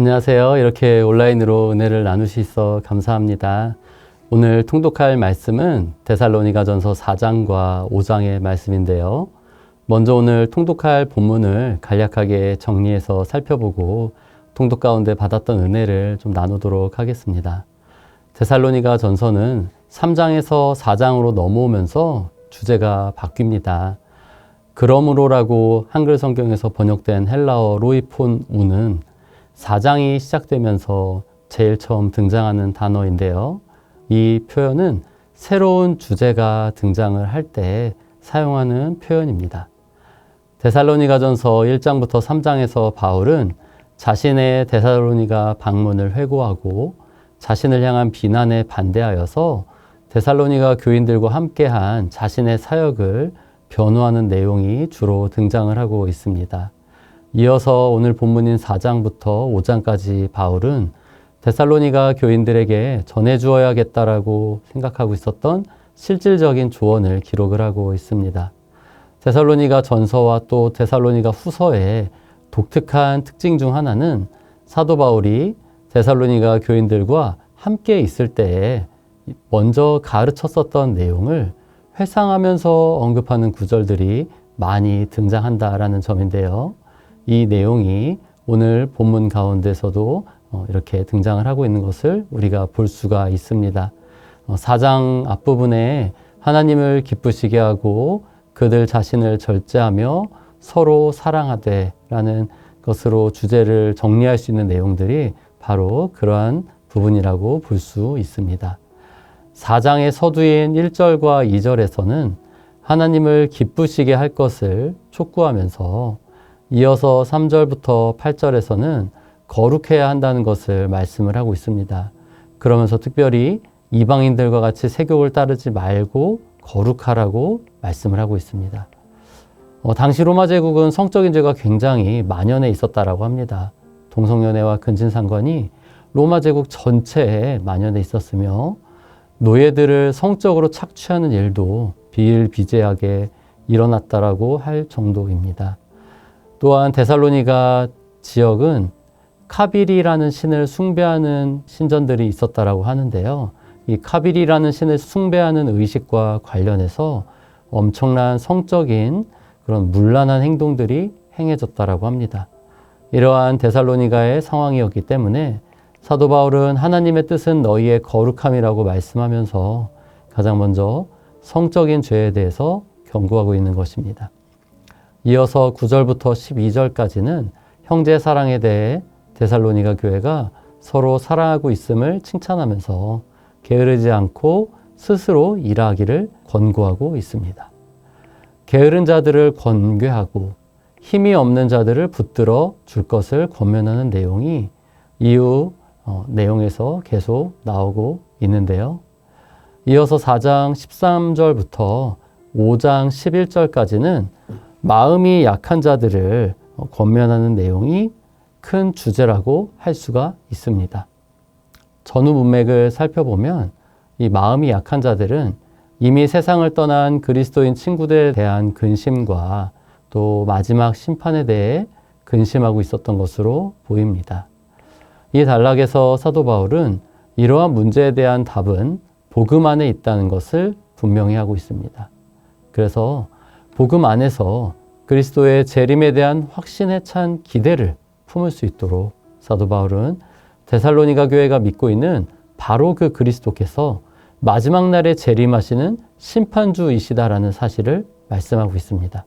안녕하세요. 이렇게 온라인으로 은혜를 나누시서 감사합니다. 오늘 통독할 말씀은 데살로니가전서 4장과 5장의 말씀인데요. 먼저 오늘 통독할 본문을 간략하게 정리해서 살펴보고 통독 가운데 받았던 은혜를 좀 나누도록 하겠습니다. 데살로니가전서는 3장에서 4장으로 넘어오면서 주제가 바뀝니다. 그러므로라고 한글 성경에서 번역된 헬라어 로이폰 우는 4장이 시작되면서 제일 처음 등장하는 단어인데요. 이 표현은 새로운 주제가 등장을 할 때 사용하는 표현입니다. 데살로니가전서 1장부터 3장에서 바울은 자신의 데살로니가 방문을 회고하고 자신을 향한 비난에 반대하여서 데살로니가 교인들과 함께한 자신의 사역을 변호하는 내용이 주로 등장을 하고 있습니다. 이어서 오늘 본문인 4장부터 5장까지 바울은 데살로니가 교인들에게 전해주어야겠다라고 생각하고 있었던 실질적인 조언을 기록을 하고 있습니다. 데살로니가 전서와 또 데살로니가 후서의 독특한 특징 중 하나는 사도 바울이 데살로니가 교인들과 함께 있을 때에 먼저 가르쳤었던 내용을 회상하면서 언급하는 구절들이 많이 등장한다라는 점인데요. 이 내용이 오늘 본문 가운데서도 이렇게 등장을 하고 있는 것을 우리가 볼 수가 있습니다. 4장 앞부분에 하나님을 기쁘시게 하고 그들 자신을 절제하며 서로 사랑하되 라는 것으로 주제를 정리할 수 있는 내용들이 바로 그러한 부분이라고 볼 수 있습니다. 4장의 서두인 1절과 2절에서는 하나님을 기쁘시게 할 것을 촉구하면서 이어서 3절부터 8절에서는 거룩해야 한다는 것을 말씀을 하고 있습니다. 그러면서 특별히 이방인들과 같이 세욕을 따르지 말고 거룩하라고 말씀을 하고 있습니다. 당시 로마 제국은 성적인 죄가 굉장히 만연해 있었다라고 합니다. 동성연애와 근친상간이 로마 제국 전체에 만연해 있었으며 노예들을 성적으로 착취하는 일도 비일비재하게 일어났다라고 할 정도입니다. 또한 데살로니가 지역은 카빌이라는 신을 숭배하는 신전들이 있었다라고 하는데요. 이 카빌이라는 신을 숭배하는 의식과 관련해서 엄청난 성적인 그런 문란한 행동들이 행해졌다라고 합니다. 이러한 데살로니가의 상황이었기 때문에 사도 바울은 하나님의 뜻은 너희의 거룩함이라고 말씀하면서 가장 먼저 성적인 죄에 대해서 경고하고 있는 것입니다. 이어서 9절부터 12절까지는 형제 사랑에 대해 데살로니가 교회가 서로 사랑하고 있음을 칭찬하면서 게으르지 않고 스스로 일하기를 권고하고 있습니다. 게으른 자들을 권괴하고 힘이 없는 자들을 붙들어 줄 것을 권면하는 내용이 이후 내용에서 계속 나오고 있는데요. 이어서 4장 13절부터 5장 11절까지는 마음이 약한 자들을 권면하는 내용이 큰 주제라고 할 수가 있습니다. 전후 문맥을 살펴보면 이 마음이 약한 자들은 이미 세상을 떠난 그리스도인 친구들에 대한 근심과 또 마지막 심판에 대해 근심하고 있었던 것으로 보입니다. 이 단락에서 사도 바울은 이러한 문제에 대한 답은 복음 안에 있다는 것을 분명히 하고 있습니다. 그래서 복음 안에서 그리스도의 재림에 대한 확신에 찬 기대를 품을 수 있도록 사도 바울은 데살로니가 교회가 믿고 있는 바로 그 그리스도께서 마지막 날에 재림하시는 심판주이시다라는 사실을 말씀하고 있습니다.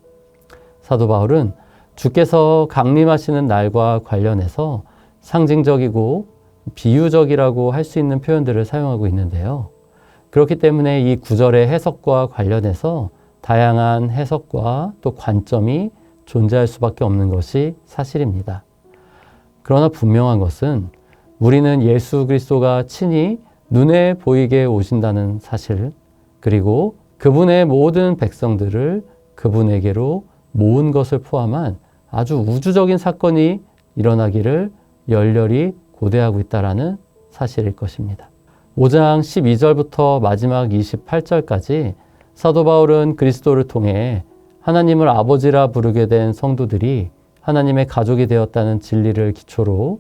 사도 바울은 주께서 강림하시는 날과 관련해서 상징적이고 비유적이라고 할 수 있는 표현들을 사용하고 있는데요. 그렇기 때문에 이 구절의 해석과 관련해서 다양한 해석과 또 관점이 존재할 수밖에 없는 것이 사실입니다. 그러나 분명한 것은 우리는 예수 그리스도가 친히 눈에 보이게 오신다는 사실, 그리고 그분의 모든 백성들을 그분에게로 모은 것을 포함한 아주 우주적인 사건이 일어나기를 열렬히 고대하고 있다는 사실일 것입니다. 5장 12절부터 마지막 28절까지 사도 바울은 그리스도를 통해 하나님을 아버지라 부르게 된 성도들이 하나님의 가족이 되었다는 진리를 기초로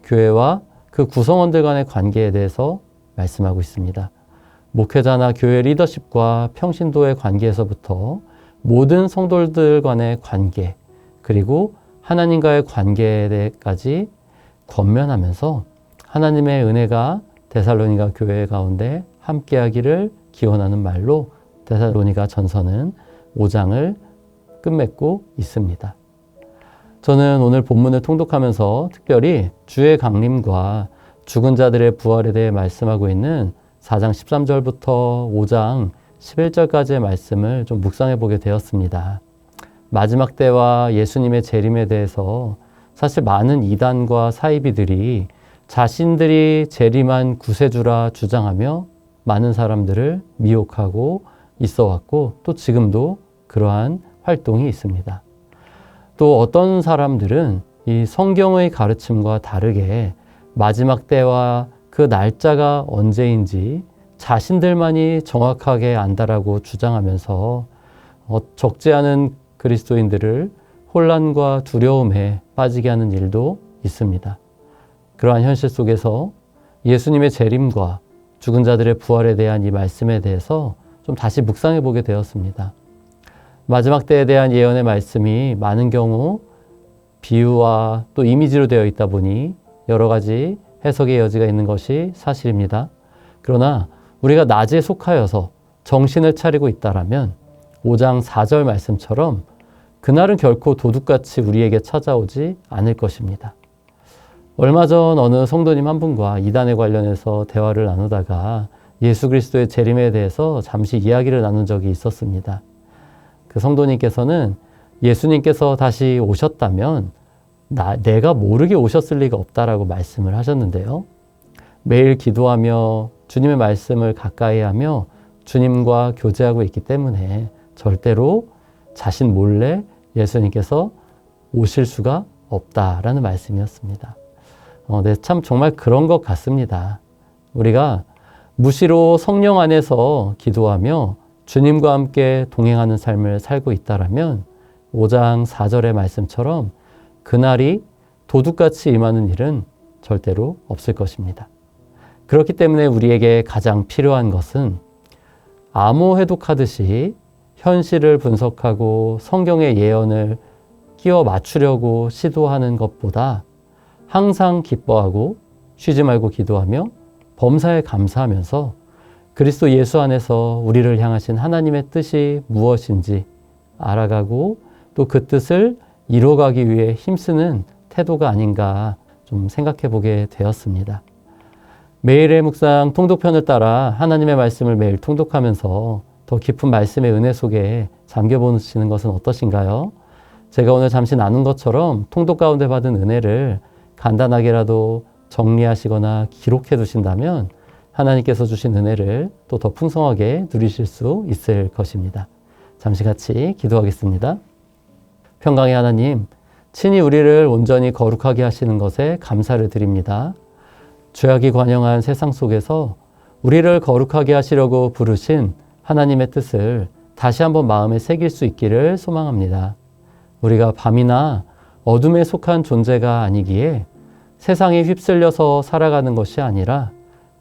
교회와 그 구성원들 간의 관계에 대해서 말씀하고 있습니다. 목회자나 교회 리더십과 평신도의 관계에서부터 모든 성도들 간의 관계, 그리고 하나님과의 관계에 대해까지 권면하면서 하나님의 은혜가 데살로니가 교회 가운데 함께하기를 기원하는 말로 데살로니가 전서는 5장을 끝맺고 있습니다. 저는 오늘 본문을 통독하면서 특별히 주의 강림과 죽은 자들의 부활에 대해 말씀하고 있는 4장 13절부터 5장 11절까지의 말씀을 좀 묵상해 보게 되었습니다. 마지막 때와 예수님의 재림에 대해서 사실 많은 이단과 사이비들이 자신들이 재림한 구세주라 주장하며 많은 사람들을 미혹하고 있어 왔고 또 지금도 그러한 활동이 있습니다. 또 어떤 사람들은 이 성경의 가르침과 다르게 마지막 때와 그 날짜가 언제인지 자신들만이 정확하게 안다라고 주장하면서 적지 않은 그리스도인들을 혼란과 두려움에 빠지게 하는 일도 있습니다. 그러한 현실 속에서 예수님의 재림과 죽은 자들의 부활에 대한 이 말씀에 대해서 좀 다시 묵상해 보게 되었습니다. 마지막 때에 대한 예언의 말씀이 많은 경우 비유와 또 이미지로 되어 있다 보니 여러 가지 해석의 여지가 있는 것이 사실입니다. 그러나 우리가 낮에 속하여서 정신을 차리고 있다라면 5장 4절 말씀처럼 그날은 결코 도둑같이 우리에게 찾아오지 않을 것입니다. 얼마 전 어느 성도님 한 분과 이단에 관련해서 대화를 나누다가 예수 그리스도의 재림에 대해서 잠시 이야기를 나눈 적이 있었습니다. 그 성도님께서는 예수님께서 다시 오셨다면 내가 모르게 오셨을 리가 없다라고 말씀을 하셨는데요. 매일 기도하며 주님의 말씀을 가까이 하며 주님과 교제하고 있기 때문에 절대로 자신 몰래 예수님께서 오실 수가 없다라는 말씀이었습니다. 네, 참 정말 그런 것 같습니다. 우리가 무시로 성령 안에서 기도하며 주님과 함께 동행하는 삶을 살고 있다라면 5장 4절의 말씀처럼 그날이 도둑같이 임하는 일은 절대로 없을 것입니다. 그렇기 때문에 우리에게 가장 필요한 것은 암호 해독하듯이 현실을 분석하고 성경의 예언을 끼워 맞추려고 시도하는 것보다 항상 기뻐하고 쉬지 말고 기도하며 범사에 감사하면서 그리스도 예수 안에서 우리를 향하신 하나님의 뜻이 무엇인지 알아가고 또 그 뜻을 이루어가기 위해 힘쓰는 태도가 아닌가 좀 생각해 보게 되었습니다. 매일의 묵상 통독편을 따라 하나님의 말씀을 매일 통독하면서 더 깊은 말씀의 은혜 속에 잠겨보시는 것은 어떠신가요? 제가 오늘 잠시 나눈 것처럼 통독 가운데 받은 은혜를 간단하게라도 정리하시거나 기록해 두신다면 하나님께서 주신 은혜를 또 더 풍성하게 누리실 수 있을 것입니다. 잠시 같이 기도하겠습니다. 평강의 하나님, 친히 우리를 온전히 거룩하게 하시는 것에 감사를 드립니다. 죄악이 관영한 세상 속에서 우리를 거룩하게 하시려고 부르신 하나님의 뜻을 다시 한번 마음에 새길 수 있기를 소망합니다. 우리가 밤이나 어둠에 속한 존재가 아니기에 세상에 휩쓸려서 살아가는 것이 아니라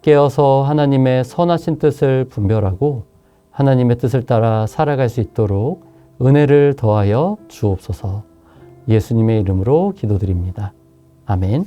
깨어서 하나님의 선하신 뜻을 분별하고 하나님의 뜻을 따라 살아갈 수 있도록 은혜를 더하여 주옵소서. 예수님의 이름으로 기도드립니다. 아멘.